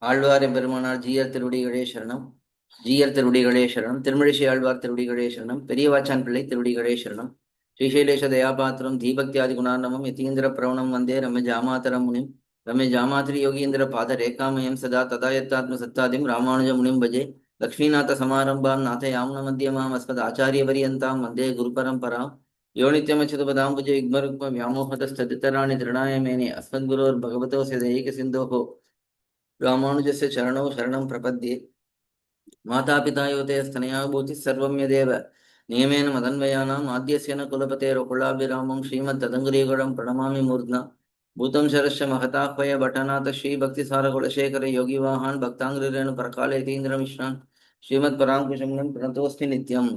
ஆழ்வார் எம்பெருமானார் ஜீயர் திருவடிகளே சரணம். ஜீயர் திருவடிகளே சரணம். திருமழிசை ஆழ்வார் திருவடிகளே சரணம். பெரியவாச்சான் பிள்ளை திருவடிகளே சரணம். ஸ்ரீசைலேஷ தயாபாத்திரம் தீபக்தியாதி குணார்ணவம் யதீந்திர பிரவணம் வந்தே ரம்ய ஜாமாதரம் முனிம் ரம்ய ஜாமாத்திரி யோகீந்திர பாத ரேகாமயம் சதா ததாயத்தாத்ம சத்தாதிம் ராமானுஜ முனிம் பஜே லக்ஷ்மீநாத சமாரம்பாம் நாத யாமுன மத்தியமாம் அஸ்மத் ஆச்சாரிய பரியந்தாம் வந்தே குரு பரம்பராம் யோ நித்யமச்சுதபதாம்புஜ யுக்மருக்ம வியாமோகதஸ்ததித்தராணி திருணாய மேனே அஸ்மத் குரோர் பகவதோ சிதைக சிந்தோஹோ ராமானுஜஸ்ய சரணோ சரணம் பிரபத்யே மாதாபிதா யோதய ஸ்தனயா பூதி சர்வம் யதேவ நியமேன மதன்வயானாம் ஆத்யஸ்ய ந குலபதேர் குலாபிராமம் ஸ்ரீமத் ததங்குரீகுடம் பிரணமாமி மூர்த்னா பூதம் சரஸ்ய மகதாஹ்வய பட்டநாத ஸ்ரீ பக்தி சார குலசேகர யோகிவாஹான் பக்தாங்கிரேணு பரகால யதீந்திர மிஸ்ரான் ஸ்ரீமத் பராங்குஷம் பிரணதோஸ்மி நித்யம்.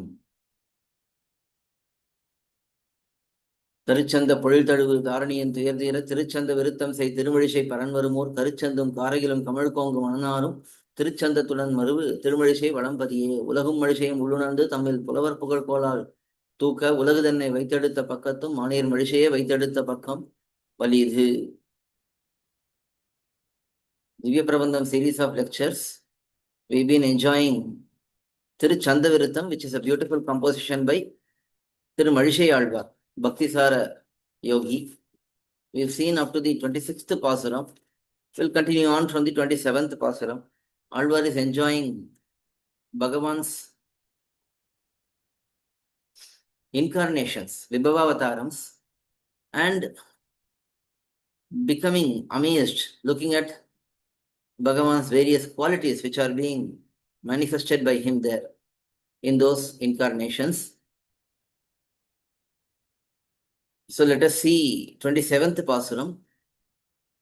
திருச்சந்த பொழில்தழுவு தாரணியின் துயர்தீர திருச்சந்த விருத்தம் செய் திருமழிசை பரன்வருமோர் கருச்சந்தும் காரையிலும் கமழ்கோங்கு மணனாரும் திருச்சந்தத்துடன் மறுவு திருமழிசை வளம்பதியே உலகும் மழிசையும் உள்ளுணர்ந்து தம்மில் புலவர் புகழ் கோலால் தூக்க உலகு தன்னை வைத்தெடுத்த பக்கத்தும் மானியர் மழிசையே வைத்தெடுத்த பக்கம் வலிது. திவ்யபிரபந்தம் series of lectures. We've been enjoying Thiruchchandha Viruththam, which is a beautiful composition by Tirumalizhai Alvar, Bhaktisara Yogi. We've seen up to the 26th pasuram. We'll continue on from the 27th pasuram. Alvar is enjoying Bhagavan's incarnations, Vibhavavatarams, and becoming amazed, looking at Bhagavan's various qualities which are being manifested by him there in those incarnations. So let us see 27th pasuram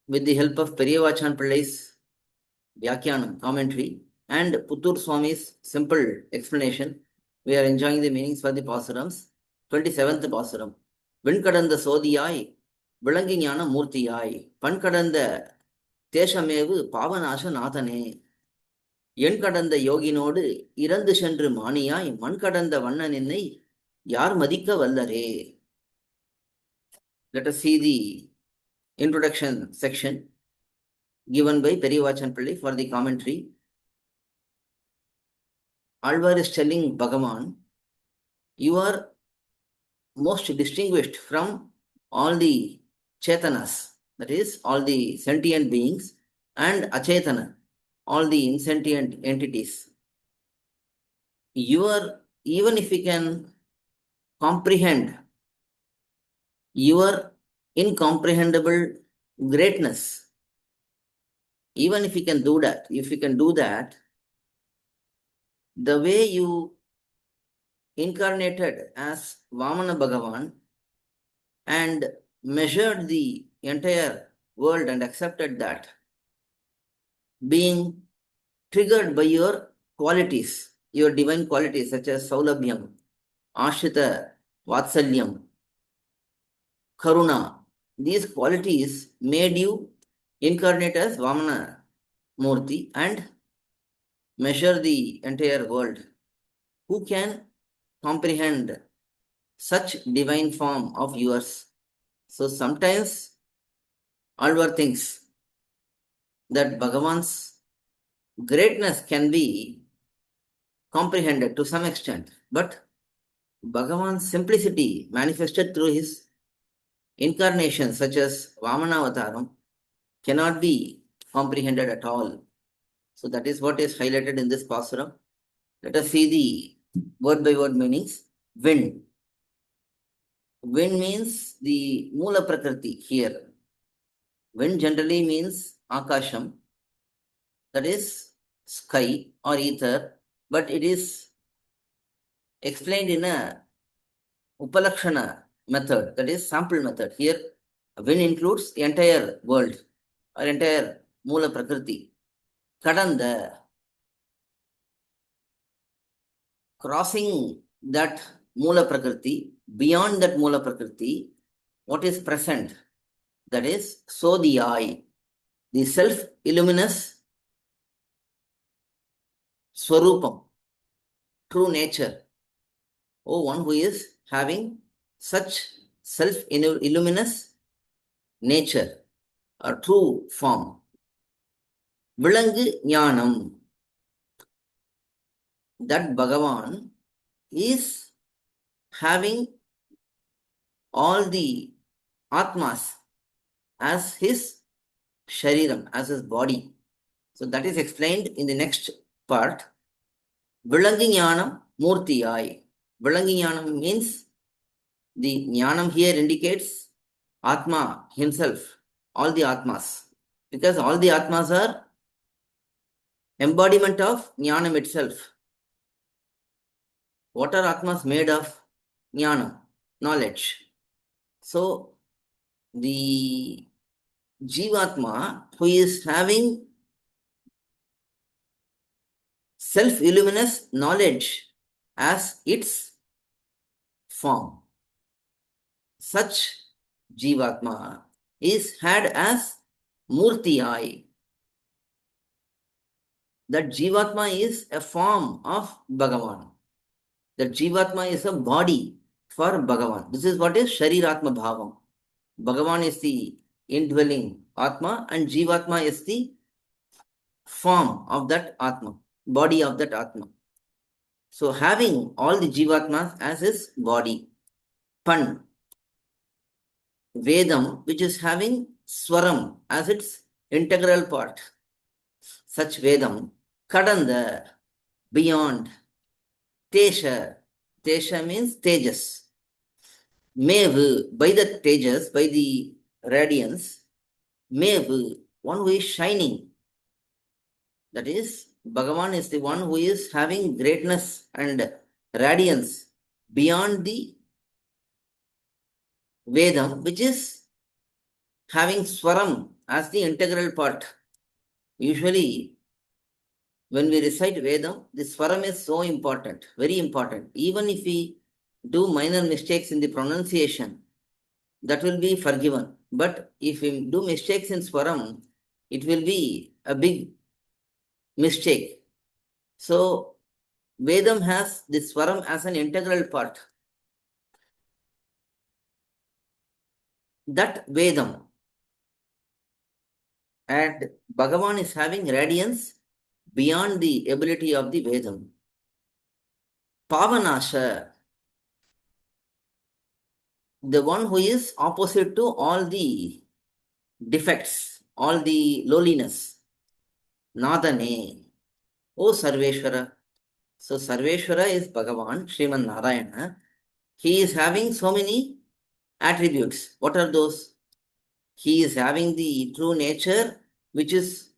with the help of Periyavachan Pillai's Vyakyanam commentary and Puttur Swamy's simple explanation. We are enjoying the meanings for the Pasurams. 27th Pasuram. Vinkadanda Sodiyai, Vilanginyana Murtiyai, Pankadanda Teshamevu Pavanasha Nathane, Yenkadanda Yoginodu, Irandu Shendru Maniyai, Mankadanda Vannaninai, Yar Madika Vallare. Let us see the introduction section given by Periyavachan Pillai for the commentary. Alvar is telling Bhagavan, you are most distinguished from all the Chetanas, that is, all the sentient beings, and Achetana, all the insentient entities. You are, even if we can comprehend your incomprehensible greatness, even if we can do that, the way you incarnated as Vamana Bhagavan and measured the entire world and accepted that, being triggered by your qualities, your divine qualities such as Saulabhyam, Ashrita, Vatsalyam, Karuna. These qualities made you incarnate as Vamana Murti and measure the entire world. Who can comprehend such divine form of yours? So sometimes Alvar thinks that Bhagavan's greatness can be comprehended to some extent, but Bhagavan's simplicity manifested through his incarnations such as Vamanavataram cannot be comprehended at all. So that is what is highlighted in this pasuram. Let us see the word by word meanings. Wind. Wind means the Mula Prakriti here. Wind generally means Akasham, that is sky or ether, but it is explained in a Upalakshana method, that is sample method. Here, wind includes the entire world or entire Mula Prakriti. Kadanda, crossing that Mula Prakriti, beyond that Mula Prakriti, what is present? That is Sodiyai, the self-illuminous Swarupam, true nature. Oh, one who is having such self-illuminous nature or true form. Vilangu Jnanam. That Bhagavan is having all the Atmas as his Shariram, as his body. So that is explained in the next part. Vilangu Jnanam Murtiyai. Vilangu Jnanam means the Jnanam here indicates Atma himself, all the Atmas. Because all the Atmas are embodiment of Jnanam itself. What are Atmas made of? Jnanam, knowledge. So, the Jivatma who is having self-illuminous knowledge as its form, such Jivatma is had as Murtiyai. That Jivatma is a form of Bhagavan. That Jivatma is a body for Bhagavan. This is what is Shariratma Bhavam. Bhagavan is the indwelling Atma and Jivatma is the form of that Atma, body of that Atma. So having all the Jivatmas as his body. Pan, Vedam, which is having Swaram as its integral part. Such Vedam, Kadanda, beyond. Tesha, Tesha means Tejas. Mev, by the Tejas, by the radiance. Mev, one who is shining. That is, Bhagavan is the one who is having greatness and radiance beyond the Vedam, which is having Swaram as the integral part. Usually, when we recite Vedam, the Swaram is so important, very important. Even if we do minor mistakes in the pronunciation, that will be forgiven. But if we do mistakes in Swaram, it will be a big mistake. So, Vedam has the Swaram as an integral part. That Vedam and Bhagavan is having radiance beyond the ability of the Vedam. Pavanasha, the one who is opposite to all the defects, all the lowliness. Nadane, O Sarveshwara. So Sarveshwara is Bhagavan, Sriman Narayana. He is having so many attributes. What are those? He is having the true nature, which is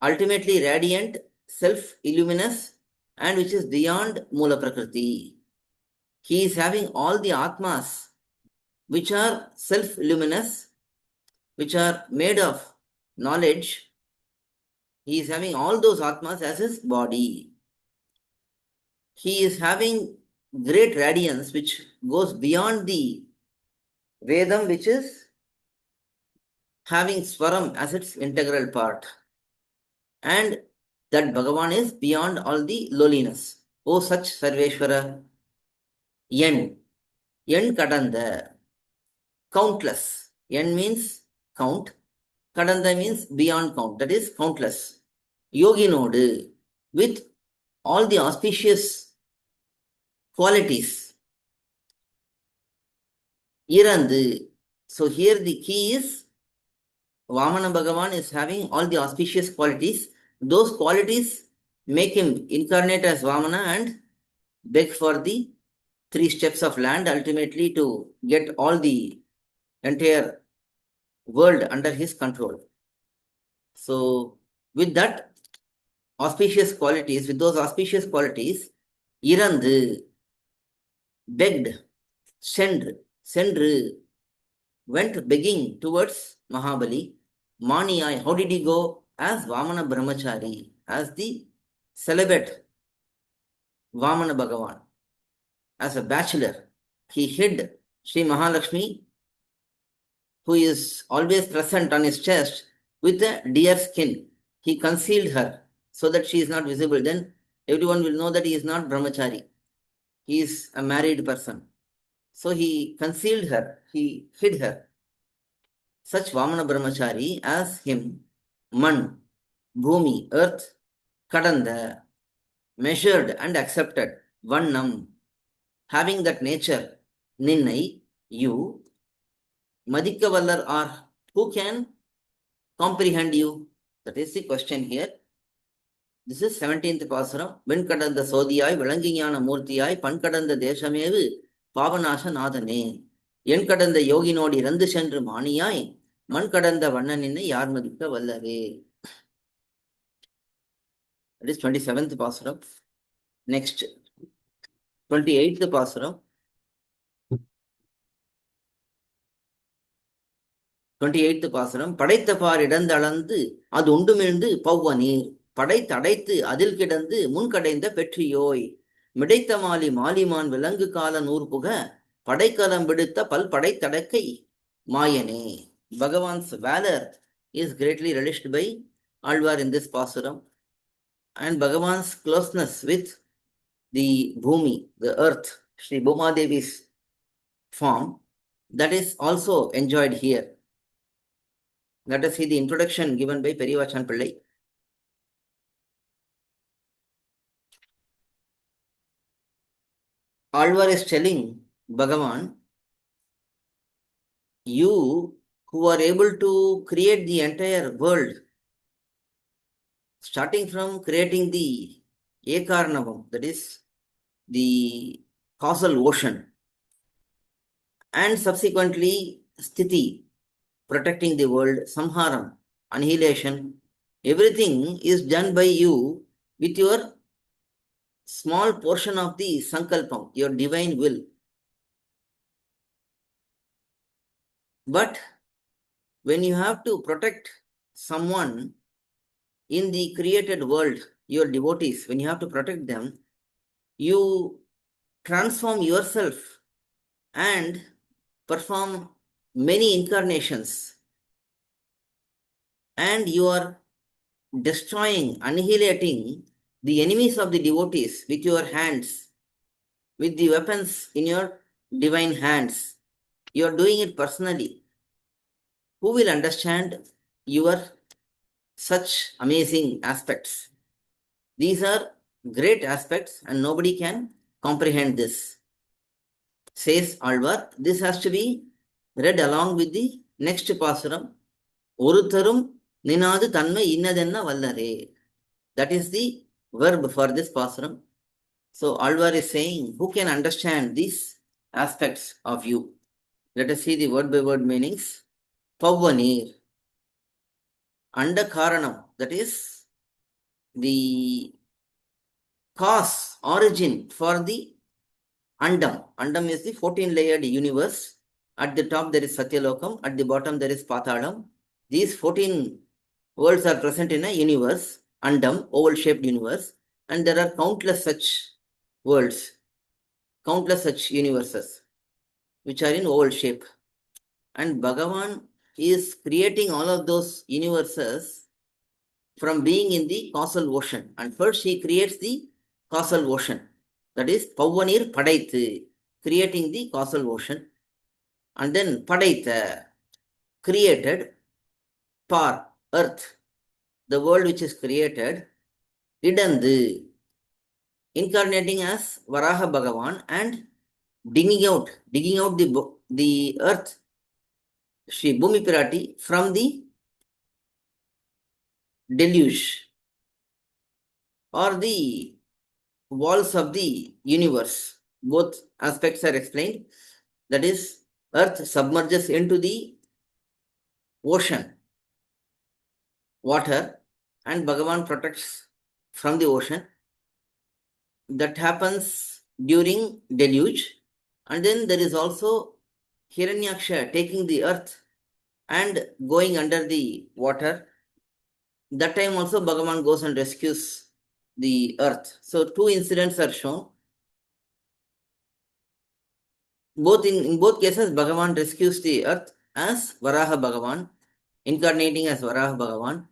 ultimately radiant, self-illuminous, and which is beyond Mula Prakriti. He is having all the Atmas, which are self-luminous, which are made of knowledge. He is having all those Atmas as his body. He is having great radiance, which goes beyond the Vedam, which is having Swaram as its integral part. And that Bhagavan is beyond all the lowliness. O such Sarveshwara, Yen Kadanda, countless. N means count. Kadanda means beyond count. That is countless. Yogi node, with all the auspicious qualities. Irandu. So here the key is Vamana Bhagavan is having all the auspicious qualities. Those qualities make him incarnate as Vamana and beg for the 3 steps of land, ultimately to get all the entire world under his control. So, with that auspicious qualities, with those auspicious qualities, Irandu, begged, Sendru, went begging towards Mahabali. Maniyai, how did he go? As Vamana Brahmachari, as the celibate Vamana Bhagavan, as a bachelor. He hid Sri Mahalakshmi, who is always present on his chest, with a deer skin. He concealed her so that she is not visible. Then everyone will know that he is not Brahmachari. He is a married person. So he concealed her, he hid her. Such Vamana Brahmachari as him, Man, Bhumi, earth, kadanda, measured and accepted, vannam, having that nature, ninnai, you, madikkavallar or who can comprehend you? That is the question here. This is 17th Pasuram. Venkadanda Sodiyai, Vilanginyana Murtiyai, Pankadanda Deshamevu, Pavanasha Nadane. Enkadanda Yoginodi Randushendru Maniyai, Mankadanda Vannaninne Yarmadika Vallare. That is 27th Pasuram. Next, 28th Pasuram. 28th Pasuram. Padaitha par idandalந்து, அது உண்டுமிழ்ந்து பவ்வநீர். படைத்தடைத்து அதில் கிடந்து முன்கடைந்த பெற்றியோய். மிடைத்த மாலி மாலிமான் விலங்கு கால நூற்புக படைக்கலம் விடுத்த பல்படைத்தடக்கை மாயனே. Bhagavan's valor is greatly relished by Alvar in this Pasuram, and Bhagavan's closeness with the Bhumi, the earth, Sri Bhumadevi's form, that is also enjoyed here. Let us see the introduction given by Periyavachan Pillai. Alvar is telling Bhagavan, you who are able to create the entire world, starting from creating the Ekarnavam, that is the causal ocean, and subsequently Sthiti, protecting the world, Samharam, annihilation, everything is done by you with your small portion of the Sankalpam, your divine will. But when you have to protect someone in the created world, your devotees, when you have to protect them, you transform yourself and perform many incarnations, and you are destroying, annihilating the enemies of the devotees with your hands, with the weapons in your divine hands. You are doing it personally. Who will understand your such amazing aspects? These are great aspects and nobody can comprehend this. Says Alvar, this has to be read along with the next Pasuram. Orutharum ninadu tanma innadenna vallare. That is the verb for this Pasuram. So Alvar is saying, who can understand these aspects of you? Let us see the word by word meanings. Pavvanir, Andakaranam, that is the cause, origin for the Andam. Andam is the 14-layered universe. At the top there is Satyalokam, at the bottom there is Patalam. These 14 worlds are present in a universe, Andam, oval-shaped universe, and there are countless such worlds, countless such universes, which are in oval shape. And Bhagavan is creating all of those universes from being in the causal ocean. And first he creates the causal ocean. That is Pavvanir Padaithu, creating the causal ocean. And then Padaitha, created, Par, earth, the world which is created, Idandu, incarnating as Varaha Bhagavan and digging out the earth, Sri Bhumi Pirati, from the deluge or the walls of the universe. Both aspects are explained. That is, earth submerges into the ocean, water, and Bhagavan protects from the ocean. That happens during deluge. And then there is also Hiranyaksha taking the earth and going under the water. That time also Bhagavan goes and rescues the earth. So two incidents are shown. In both cases, Bhagavan rescues the earth as Varaha Bhagavan, incarnating as Varaha Bhagavan.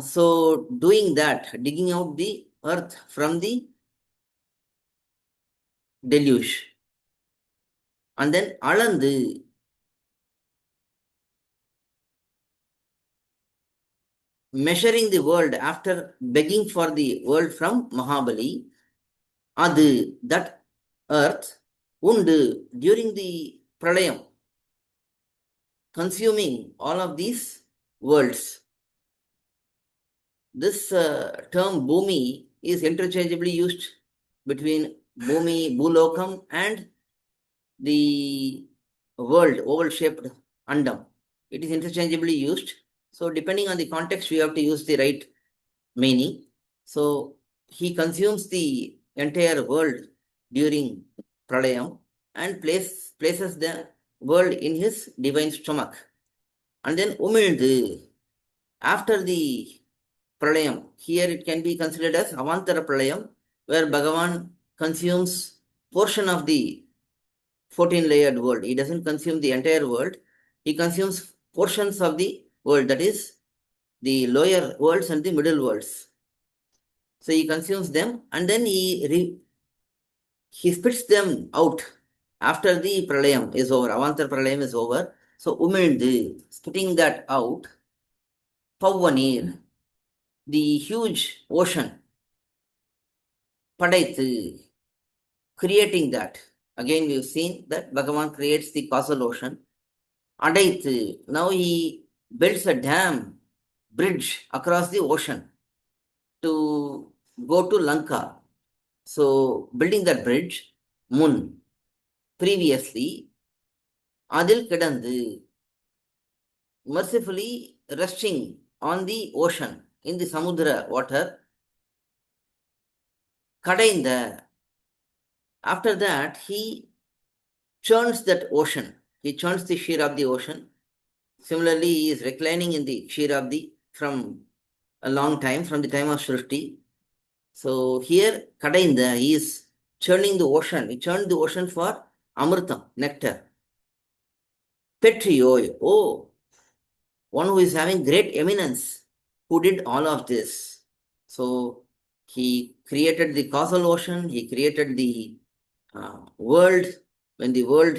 So doing that, digging out the earth from the deluge. And then Alandu, 'Alandu, measuring the world after begging for the world from Mahabali, that earth, undu, during the pralayam, consuming all of these worlds. This term Bhumi is interchangeably used between Bhumi, Bhulokam and the world, oval-shaped Andam. It is interchangeably used. So depending on the context, we have to use the right meaning. So he consumes the entire world during Pralayam and places the world in his divine stomach. And then Umildu, after the Pralayam, here it can be considered as Avantara Pralayam, where Bhagavan consumes portion of the 14-layered world. He doesn't consume the entire world. He consumes portions of the world, that is, the lower worlds and the middle worlds. So he consumes them and then he spits them out after the pralayam is over, Avantar pralayam is over. So umildu, spitting that out, Pavvanir, the huge ocean, Padaithu, creating that. Again, we've seen that Bhagavan creates the causal ocean. Adaithu, now he builds a dam, bridge across the ocean to go to Lanka. So, building that bridge, Mun, previously, Adil Kedandu, mercifully resting on the ocean, in the Samudra water, Kadainda. After that, he churns that ocean. He churns the shear of the ocean. Similarly, he is reclining in the Kshiravdi from a long time, from the time of Shrishti. So here, Kadainda, he is churning the ocean. He churned the ocean for Amritam, nectar. Petrioy, oh, one who is having great eminence, who did all of this. So he created the causal ocean, he created the world. When the world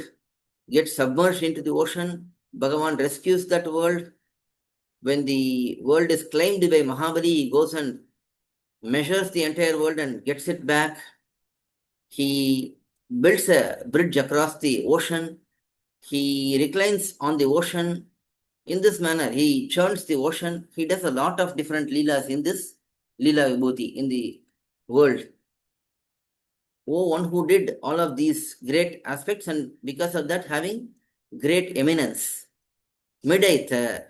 gets submerged into the ocean, Bhagavan rescues that world. When the world is claimed by Mahabali, he goes and measures the entire world and gets it back. He builds a bridge across the ocean. He reclines on the ocean. In this manner, he churns the ocean. He does a lot of different leelas in this Leela Vibhuti, in the world. Oh, one who did all of these great aspects and because of that having great eminence. Midaitha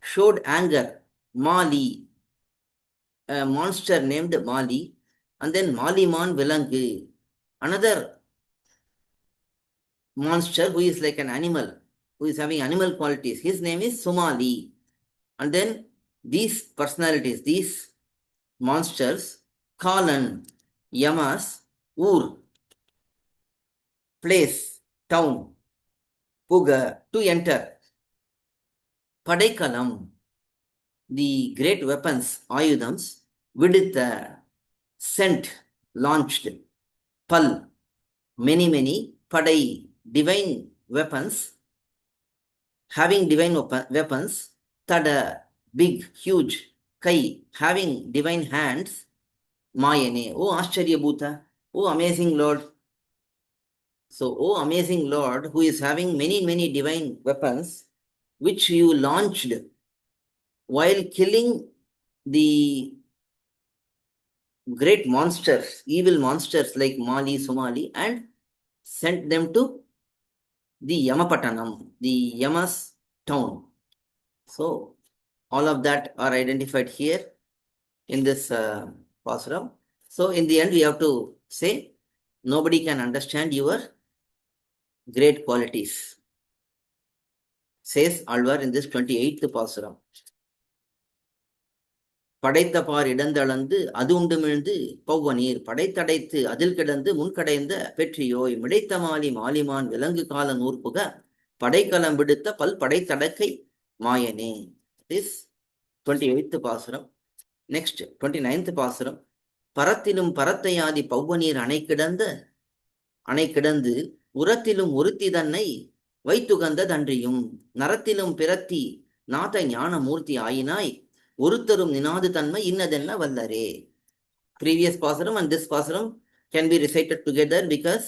showed anger. Mali, a monster named Mali, and then Maliman Vilangu, another monster who is like an animal, who is having animal qualities. His name is Sumali. And then these personalities, these monsters, Kalan, Yamas, Ur, place, town, Puga, to enter, Padaikalam, the great weapons, Ayudhams, Viditha, sent, launched, Pal, many, Padai, divine weapons, having divine weapons, Tada, big, huge, Kai, having divine hands, Mayane, oh Ashcharya Bhuta, oh amazing Lord. So, oh amazing Lord, who is having many divine weapons, which you launched while killing the great monsters, evil monsters like Mali, Somali, and sent them to the Yamapatanam, the Yama's town. So, all of that are identified here in this pasuram. So, in the end, we have to say, nobody can understand your great qualities, says Alvar in this 28th pasuram. படைத்த பார் இடந்தளந்து அது உண்டுமிழ்ந்து பௌவநீர் படைத்தடைத்து அதில் கிடந்து முன்கடைந்த பெற்றியோய் மிடைத்த மாலி மாலிமான் விலங்கு கால நூற்புக படைக்கலம் விடுத்த பல் படைத்தடக்கை மாயனே. This 28th பாசுரம். Next 29th பாசுரம். பரத்திலும் பரத்தையாதி பௌவநீர் அணை கிடந்து உரத்திலும் உறுத்தி தன்னை வைத்துகந்த தன்றியும் நரத்திலும் பிறத்தி நாத ஞான மூர்த்தி ஆயினாய் ஒருத்தரும் நினாது தன்மை இன்னதென்ன வல்லரே. Previous pasuram and this pasuram can be recited together because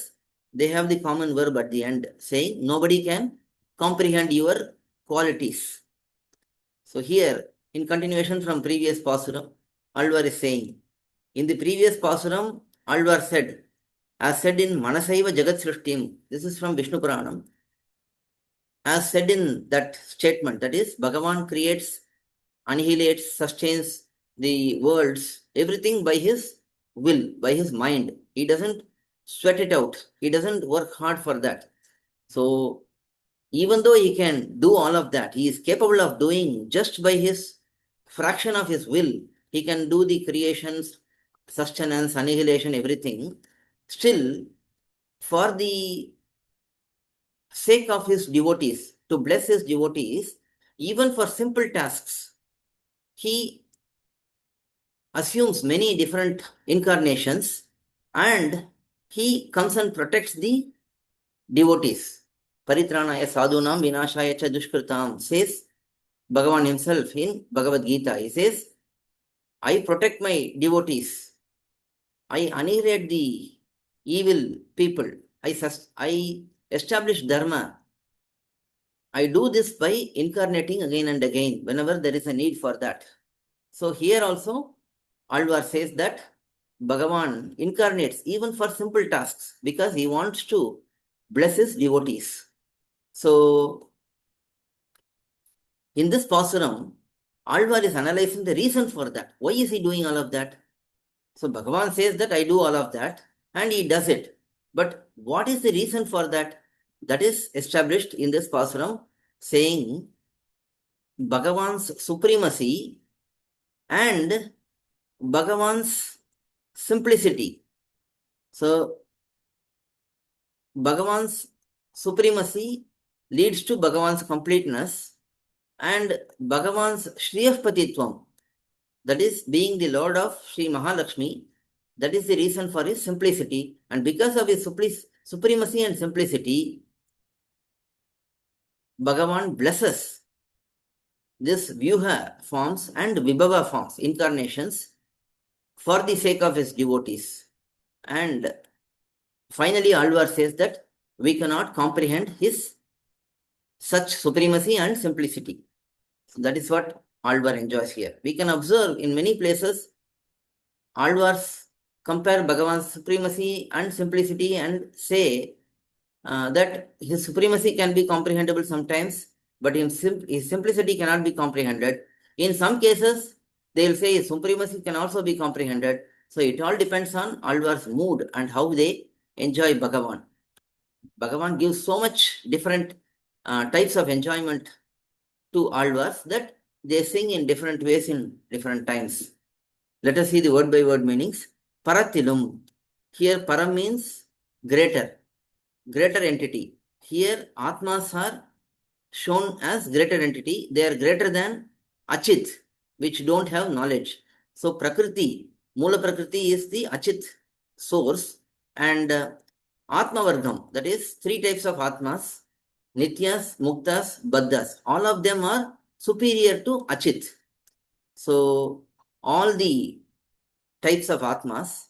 they have the common verb at the end, saying nobody can comprehend your qualities. So here, in continuation from previous pasuram, Alvar is saying, in the previous pasuram, Alvar said, as said in Manasaiva Jagat Srishtim, this is from Vishnu Puranam, as said in that statement, that is, Bhagavan creates, annihilates, sustains the worlds, everything by his will, by his mind. He doesn't sweat it out. He doesn't work hard for that. So even though he can do all of that, he is capable of doing just by his fraction of his will. He can do the creations, sustenance, annihilation, everything. Still, for the sake of his devotees, to bless his devotees, even for simple tasks, he assumes many different incarnations and he comes and protects the devotees. Paritranaya sadhunam vinashaya cha dushkritam, says Bhagavan himself in Bhagavad Gita. He says, I protect my devotees. I annihilate the evil people. I establish dharma. I do this by incarnating again and again whenever there is a need for that. So here also, Alvar says that Bhagavan incarnates even for simple tasks because he wants to bless his devotees. So in this pasuram, Alvar is analyzing the reason for that. Why is he doing all of that? So Bhagavan says that I do all of that and he does it. But what is the reason for that? That is established in this pasuram, saying Bhagavan's supremacy and Bhagavan's simplicity. So Bhagavan's supremacy leads to Bhagavan's completeness, and Bhagavan's Shriyapatitvam, that is being the Lord of Sri Mahalakshmi, that is the reason for his simplicity. And because of his supremacy and simplicity, Bhagavan blesses this Vyuha forms and Vibhava forms, incarnations, for the sake of his devotees. And finally, Alvar says that we cannot comprehend his such supremacy and simplicity. So that is what Alvar enjoys here. We can observe in many places, Alvars compare Bhagavan's supremacy and simplicity and say that his supremacy can be comprehensible sometimes, but his simplicity cannot be comprehended. In some cases, they will say his supremacy can also be comprehended. So it all depends on Alvar's mood and how they enjoy Bhagavan. Bhagavan gives so much different types of enjoyment to Alvars that they sing in different ways in different times. Let us see the word by word meanings. Parathilum. Here param means greater entity. Here Atmas are shown as greater entity. They are greater than Achit, which don't have knowledge. So Prakriti, Mula Prakriti is the Achit source, and Atmavargam, that is 3 types of Atmas, Nityas, Muktas, Baddhas. All of them are superior to Achit. So all the types of Atmas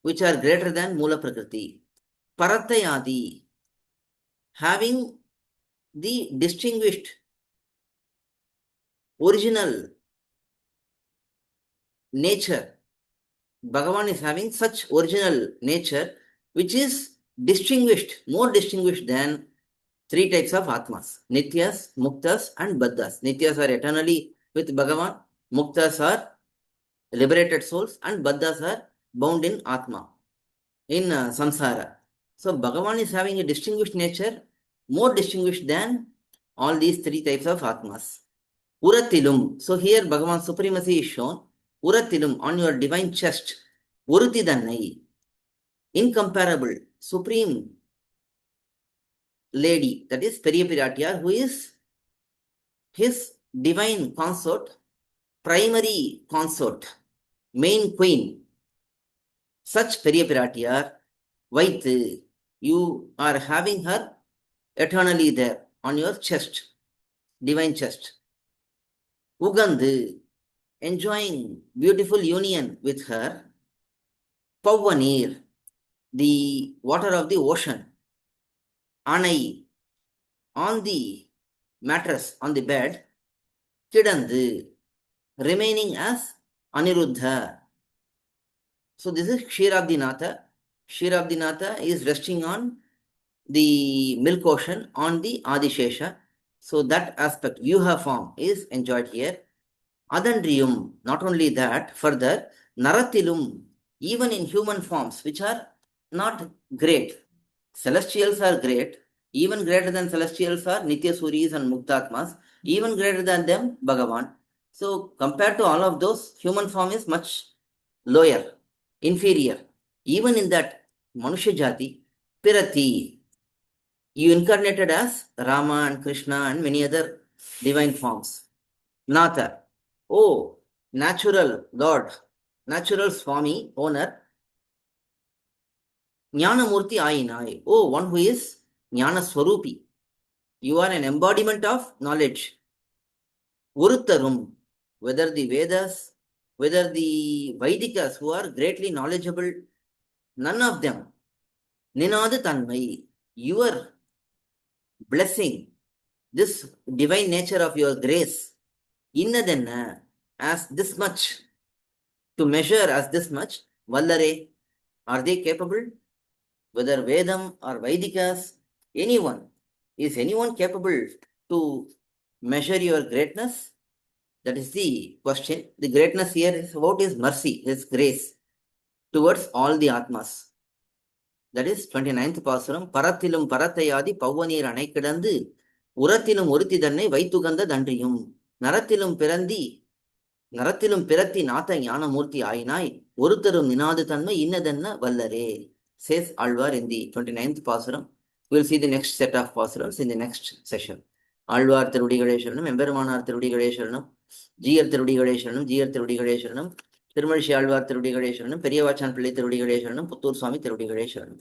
which are greater than Mula Prakriti. Paratayadi, having the distinguished original nature. Bhagavan is having such original nature which is distinguished, more distinguished than 3 types of Atmas, Nityas, Muktas and Baddhas. Nityas are eternally with Bhagavan, Muktas are liberated souls, and Baddhas are bound in Atma, in Samsara. So Bhagavan is having a distinguished nature, more distinguished than all these 3 types of Atmas. Urathilum. So here Bhagavan's supremacy is shown. Urathilum, on your divine chest. Urutidannai, incomparable, supreme lady, that is Periyapiratiyar, who is his divine consort, primary consort, main queen. Such Periyapiratiyar, Vaitu, you are having her eternally there on your chest. divine chest. Ugandu, enjoying beautiful union with her. Pavanir, the water of the ocean. Anai, on the mattress, on the bed. Kidandu, remaining as Aniruddha. So this is Ksheerabdinatha. Ksheerabdinatha is resting on the milk ocean on the Adishesha. So that aspect, Vyuha form, is enjoyed here. Adandriyum, not only that, further, Narathilum, even in human forms, which are not great. Celestials are great. Even greater than celestials are Nitya Suris and Muktatmas. Even greater than them, Bhagavan. So compared to all of those, human form is much lower, inferior. Even in that Manusha Jati, Pirati, you incarnated as Rama and Krishna and many other divine forms. Natha, oh, natural Lord, natural swAmy, owner, Jnanamurti Ayinai, oh, one who is Jnana Swarupi. You are an embodiment of knowledge. Viruththam, whether the Vedas, whether the Vaidikas who are greatly knowledgeable, none of them. Ninadu Tanmai, your blessing, this divine nature of your grace, innadana, as this much, to measure as this much, Vallare, are they capable? Whether Vedam or Vaidikas, anyone, is anyone capable to measure your greatness? That is the question. The greatness here is about His mercy, His grace towards all the Atmas. That is 29th Pasuram. Parathilum Parathayadi Pavanir Anaikadandi Urathilum Uruthidanai Vaituganda Dandriyum Narathilum Pirandi Narathilum Pirati Nata Yana Murti Ainai Urutharum Ninadatanma Innadanna Vallare, says Alvar in the 29th Pasuram. We will see the next set of Pasurams in the next session. Alvar Thirudigale Sharanam, Embermanar Thirudigale Sharanam, GR Thirudigale Sharanam, GR Thirudigale Sharanam, Tirumalishi Alvar Thirudigale Sharanam, Periyavachan Pillai Thirudigale Sharanam, Puttur Swami Thirudigale Sharanam.